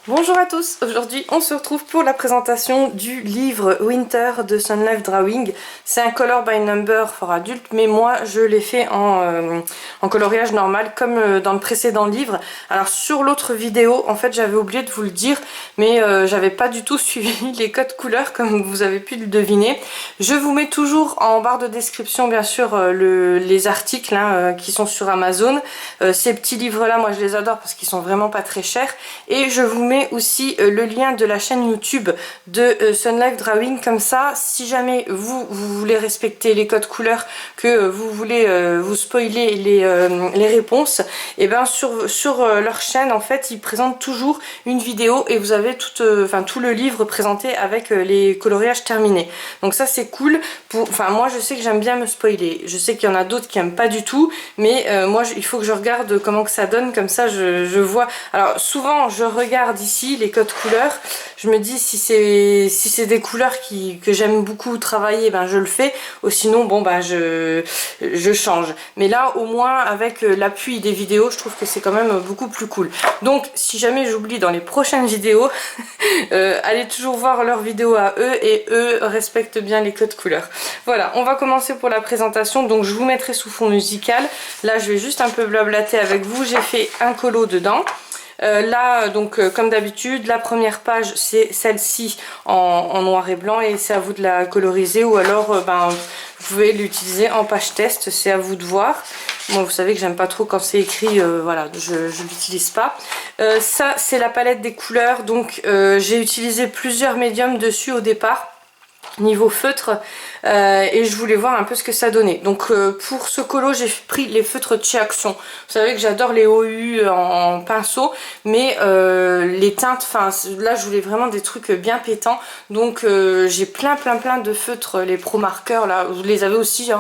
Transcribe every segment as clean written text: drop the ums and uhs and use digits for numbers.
Bonjour à tous, aujourd'hui on se retrouve pour la présentation du livre Winter de Sun Life Drawing. C'est un color by number for adultes, mais moi je l'ai fait en coloriage normal comme dans le précédent livre. Alors sur l'autre vidéo, en fait j'avais oublié de vous le dire, mais j'avais pas du tout suivi les codes couleurs comme vous avez pu le deviner. Je vous mets toujours en barre de description bien sûr les articles qui sont sur Amazon. Ces petits livres là moi je les adore parce qu'ils sont vraiment pas très chers, et je vous mets aussi le lien de la chaîne YouTube de Sun Life Drawing, comme ça si jamais vous voulez respecter les codes couleurs, que vous voulez vous spoiler les réponses, et bien sur leur chaîne en fait ils présentent toujours une vidéo et vous avez tout le livre présenté avec les coloriages terminés. Donc ça c'est cool, moi je sais que j'aime bien me spoiler, je sais qu'il y en a d'autres qui aiment pas du tout, mais moi il faut que je regarde comment que ça donne, comme ça je vois. Alors souvent je regarde ici les codes couleurs, je me dis si c'est des couleurs que j'aime beaucoup travailler, ben je le fais, ou sinon bon ben je change. Mais là au moins avec l'appui des vidéos, je trouve que c'est quand même beaucoup plus cool. Donc si jamais j'oublie dans les prochaines vidéos, allez toujours voir leurs vidéos à eux, et eux respectent bien les codes couleurs. Voilà, on va commencer pour la présentation. Donc je vous mettrai sous fond musical. Là je vais juste un peu blablater avec vous. J'ai fait un colo dedans. Là donc comme d'habitude la première page c'est celle-ci en noir et blanc, et c'est à vous de la coloriser, ou alors vous pouvez l'utiliser en page test, c'est à vous de voir. Moi vous savez que j'aime pas trop quand c'est écrit, voilà, je l'utilise pas. Ça c'est la palette des couleurs, donc j'ai utilisé plusieurs médiums dessus au départ niveau feutre, et je voulais voir un peu ce que ça donnait. Donc pour ce colo j'ai pris les feutres de chez Action. Vous savez que j'adore les OU en pinceau, mais les teintes, là je voulais vraiment des trucs bien pétants, donc j'ai plein de feutres, les Pro Markers là, vous les avez aussi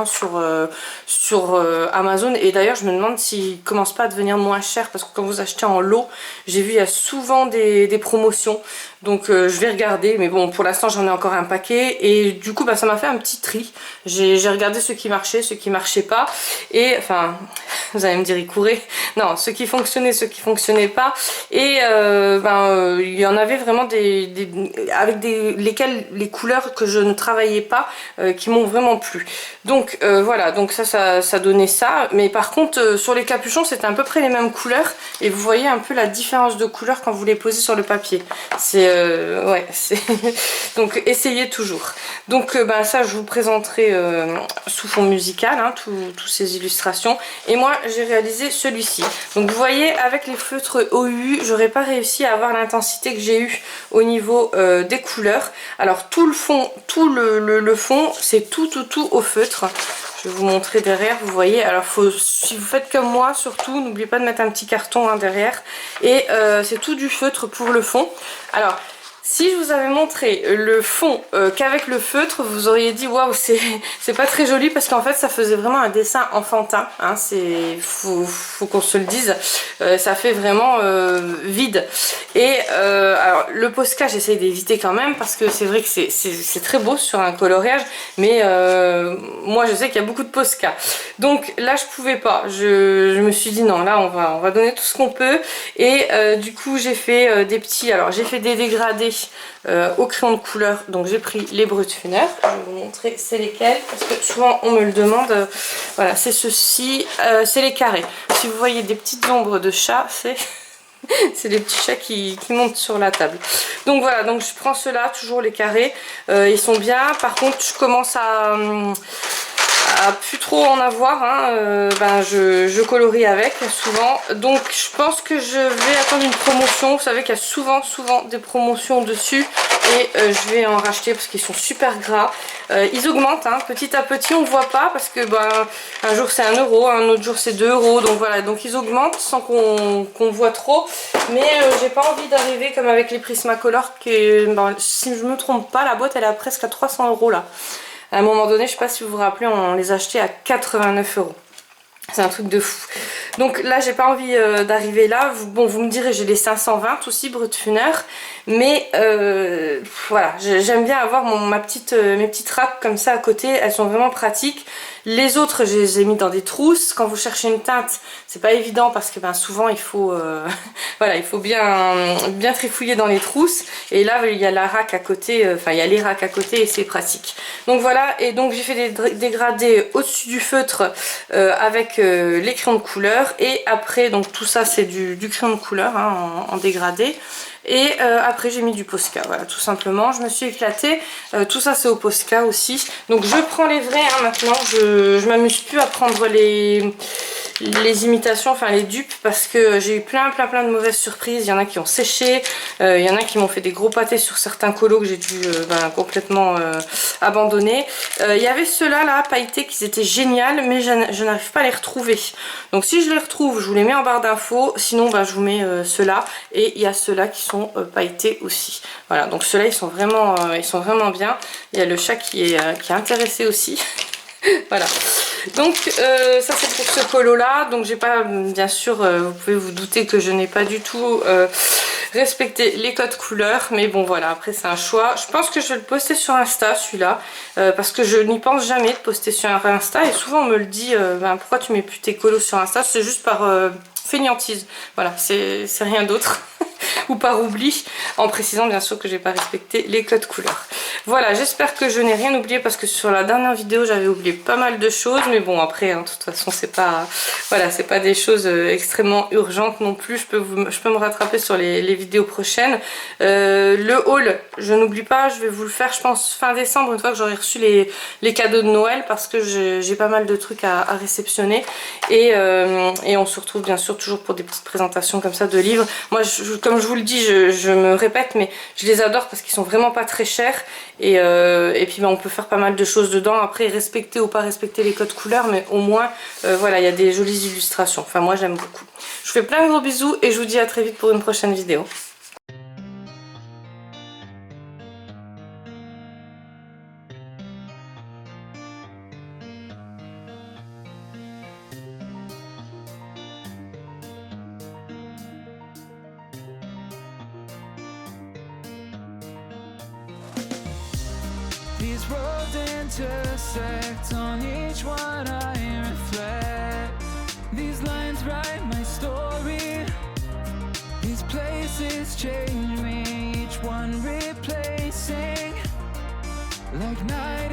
sur Amazon, et d'ailleurs je me demande s'ils commencent pas à devenir moins chers, parce que quand vous achetez en lot, j'ai vu il y a souvent des promotions, donc je vais regarder, mais bon pour l'instant j'en ai encore un paquet, et du coup ça m'a fait un petit tri. J'ai regardé ceux qui marchaient, ceux qui marchaient pas, et enfin vous allez me dire ils couraient, non, ceux qui fonctionnaient, ceux qui fonctionnaient pas, et il y en avait vraiment avec lesquels les couleurs que je ne travaillais pas, qui m'ont vraiment plu. Donc voilà, donc ça donnait ça, mais par contre sur les capuchons c'était à peu près les mêmes couleurs, et vous voyez un peu la différence de couleur quand vous les posez sur le papier. C'est ouais, c'est donc essayez toujours. Donc ça je vous présenterai sous fond musical tous ces illustrations, et moi j'ai réalisé celui-ci. Donc vous voyez avec les feutres OU j'aurais pas réussi à avoir l'intensité que j'ai eu au niveau des couleurs. Alors tout le fond, le fond c'est tout au feutre. Je vais vous montrer derrière, vous voyez. Alors si vous faites comme moi, surtout n'oubliez pas de mettre un petit carton derrière, et c'est tout du feutre pour le fond. Alors si je vous avais montré le fond qu'avec le feutre, vous auriez dit waouh, c'est pas très joli, parce qu'en fait ça faisait vraiment un dessin enfantin, faut qu'on se le dise, ça fait vraiment vide. Et alors le Posca j'essaye d'éviter quand même, parce que c'est vrai que c'est très beau sur un coloriage, mais moi je sais qu'il y a beaucoup de Posca, donc là je pouvais pas, je me suis dit non, là on va donner tout ce qu'on peut, et du coup j'ai fait des petits, alors j'ai fait des dégradés au crayon de couleur. Donc j'ai pris les Brutfuner, je vais vous montrer c'est lesquels, parce que souvent on me le demande. Voilà, c'est ceci, c'est les carrés. Si vous voyez des petites ombres de chat, c'est c'est les petits chats qui montent sur la table. Donc voilà, donc je prends ceux-là, toujours les carrés, ils sont bien. Par contre je commence à plus trop en avoir, je colorie avec souvent, donc je pense que je vais attendre une promotion. Vous savez qu'il y a souvent des promotions dessus, et je vais en racheter parce qu'ils sont super gras. Ils augmentent petit à petit, on voit pas, parce que un jour c'est 1 euro, un autre jour c'est 2 euros, donc voilà, donc ils augmentent sans qu'on voit trop, mais j'ai pas envie d'arriver comme avec les Prismacolor, si je me trompe pas, la boîte elle est à presque à 300 euros là. À un moment donné, je sais pas si vous vous rappelez, on les achetait à 89 euros. C'est un truc de fou. Donc là j'ai pas envie d'arriver là. Bon, vous me direz, j'ai les 520 aussi Brutfuner, mais voilà, j'aime bien avoir mes petites râpes comme ça à côté, elles sont vraiment pratiques. Les autres, je les ai mis dans des trousses. Quand vous cherchez une teinte, c'est pas évident parce que souvent il faut, voilà, il faut bien trifouiller dans les trousses. Et là, il y a la rack à côté, enfin il y a les racks à côté et c'est pratique. Donc voilà, et donc j'ai fait des dégradés au-dessus du feutre avec les crayons de couleur. Et après, donc tout ça c'est du crayon de couleur hein, en dégradé. Et après j'ai mis du Posca, voilà, tout simplement. Je me suis éclatée. Tout ça c'est au Posca aussi. Donc je prends les vrais hein, maintenant. Je m'amuse plus à prendre les imitations, enfin les dupes, parce que j'ai eu plein de mauvaises surprises. Il y en a qui ont séché, il y en a qui m'ont fait des gros pâtés sur certains colos que j'ai dû complètement abandonner. Il y avait ceux-là là, pailletés, qui étaient géniales, mais je n'arrive pas à les retrouver. Donc si je les retrouve, je vous les mets en barre d'infos. Sinon je vous mets ceux-là, et il y a ceux-là qui sont pailletés aussi. Voilà, donc ceux-là ils sont vraiment bien. Il y a le chat qui est intéressé aussi. Voilà, donc ça c'est pour ce colo là. Donc j'ai pas, bien sûr, vous pouvez vous douter que je n'ai pas du tout respecté les codes couleurs, mais bon voilà, après c'est un choix. Je pense que je vais le poster sur Insta celui-là, parce que je n'y pense jamais de poster sur Insta, et souvent on me le dit, pourquoi tu mets plus tes colos sur Insta? C'est juste par fainéantise, voilà, c'est rien d'autre. Ou par oubli, en précisant bien sûr que j'ai pas respecté les codes couleurs. Voilà, j'espère que je n'ai rien oublié, parce que sur la dernière vidéo j'avais oublié pas mal de choses, mais bon après hein, de toute façon c'est pas, voilà, c'est pas des choses extrêmement urgentes non plus. Je peux me rattraper sur les vidéos prochaines. Le haul, je n'oublie pas, je vais vous le faire je pense fin décembre, une fois que j'aurai reçu les cadeaux de Noël, parce que j'ai pas mal de trucs à réceptionner, et on se retrouve bien sûr toujours pour des petites présentations comme ça de livres. Moi comme je vous le dis, je me répète, mais je les adore parce qu'ils sont vraiment pas très chers, et puis on peut faire pas mal de choses dedans. Après, respecter ou pas respecter les codes couleurs, mais au moins voilà, il y a des jolies illustrations. Enfin moi j'aime beaucoup. Je vous fais plein de gros bisous et je vous dis à très vite pour une prochaine vidéo. These roads intersect, on each one I reflect. These lines write my story. These places change me, each one replacing. Like night